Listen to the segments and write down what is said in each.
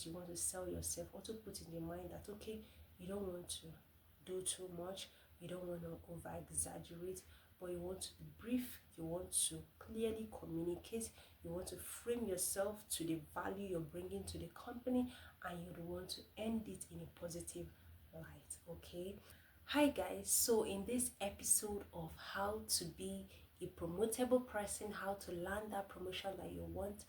you want to sell yourself, also put in your mind that, okay, you don't want to do too much, you don't want to over exaggerate, but you want to be brief, you want to clearly communicate, you want to frame yourself to the value you're bringing to the company, and you want to end it in a positive light. Okay. Hi guys, so in this episode of how to be a promotable person, how to land that promotion that you want,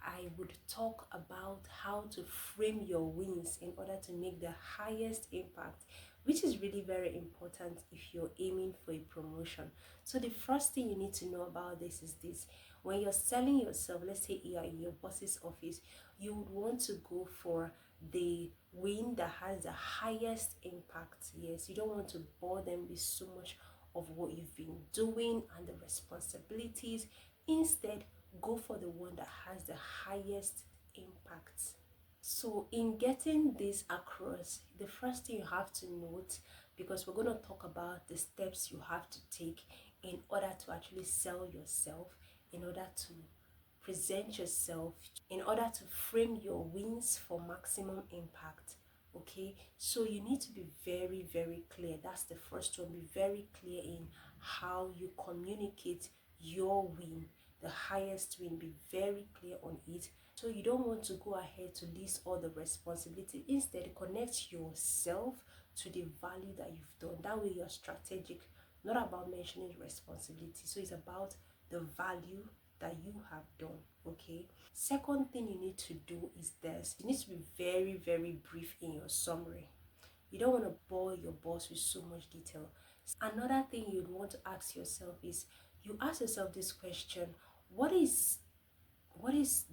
I would talk about how to frame your wins in order to make the highest impact, which is really very important if you're aiming for a promotion. So the first thing you need to know about this is this: when you're selling yourself, let's say you are in your boss's office, you would want to go for the win that has the highest impact. Yes, you don't want to bore them with so much of what you've been doing and the responsibilities. Instead, go for the one that has the highest impact. So in getting this across, the first thing you have to note, because we're going to talk about the steps you have to take in order to actually sell yourself, in order to present yourself, in order to frame your wins for maximum impact. Okay, so you need to be very, very clear. That's the first one. Be very clear in how you communicate your win, the highest win. Be very clear on it. So you don't want to go ahead to list all the responsibility. Instead, connect yourself to the value that you've done. That way you're strategic, not about mentioning responsibility. So it's about the value that you have done. Okay. Second thing you need to do is this: you need to be very, very brief in your summary. You don't want to bore your boss with so much detail. Another thing you'd want to ask yourself is, you ask yourself this question: what is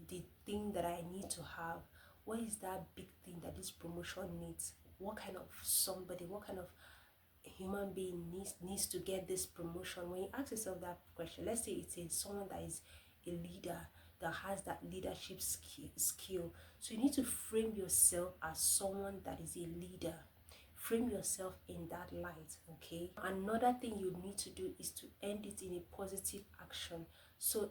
the thing that I need to have? What is that big thing that this promotion needs? What kind of somebody, what kind of human being needs to get this promotion? When you ask yourself that question, let's say it's someone that is a leader, that has that leadership skill. So you need to frame yourself as someone that is a leader. Frame yourself in that light. Okay. Another thing you need to do is to end it in a positive action. So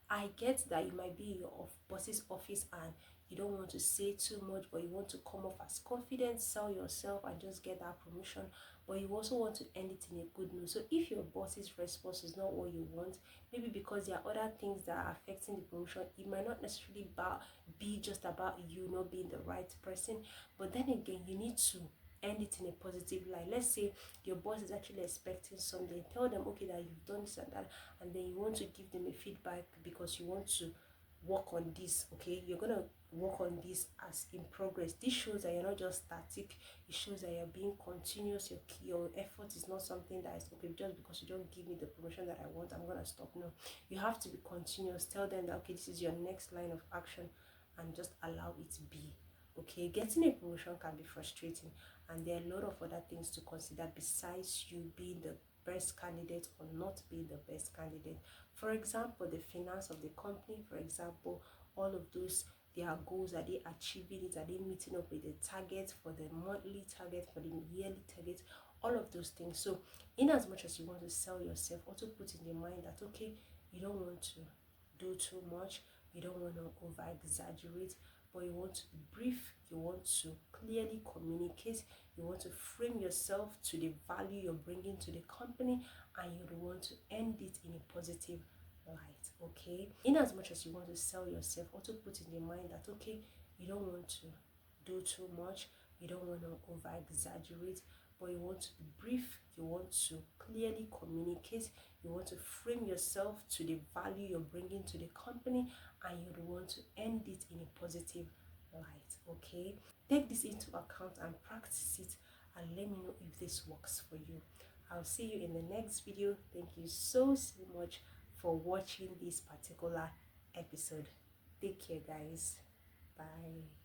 I get that you might be in your boss's office and you don't want to say too much, but you want to come off as confident, sell yourself, and just get that promotion. But you also want to end it in a good note. So if your boss's response is not what you want, maybe because there are other things that are affecting the promotion, it might not necessarily be just about you not being the right person. But then again, you need to end it in a positive light. Let's say your boss is actually expecting something. Tell them, okay, that you've done this and that, and then you want to give them a feedback because you want to work on this. Okay, you're gonna work on this as in progress. This shows that you're not just static. It shows that you're being continuous. Your effort is not something that is, okay, just because you don't give me the promotion that I want, I'm gonna stop. No, you have to be continuous. Tell them that, okay, this is your next line of action, and just allow it to be. Okay, getting a promotion can be frustrating, and there are a lot of other things to consider besides you being the best candidate or not being the best candidate. For example, the finance of the company, for example, all of those, their goals, are they achieving it? Are they meeting up with the targets, for the monthly target, for the yearly target? All of those things. So in as much as you want to sell yourself, also put in your mind that, okay, you don't want to do too much, you don't want to over exaggerate, but you want to be brief, you want to clearly communicate, you want to frame yourself to the value you're bringing to the company, and you want to end it in a positive light. Okay, in as much as you want to sell yourself, also put in your mind that, okay, you don't want to do too much, you don't want to over exaggerate, but you want to be brief, you want to clearly communicate, you want to frame yourself to the value you're bringing to the company, and you want to end it in a positive light. Okay, take this into account and practice it, and let me know if this works for you. I'll see you in the next video. Thank you so much for watching this particular episode. Take care, guys. Bye.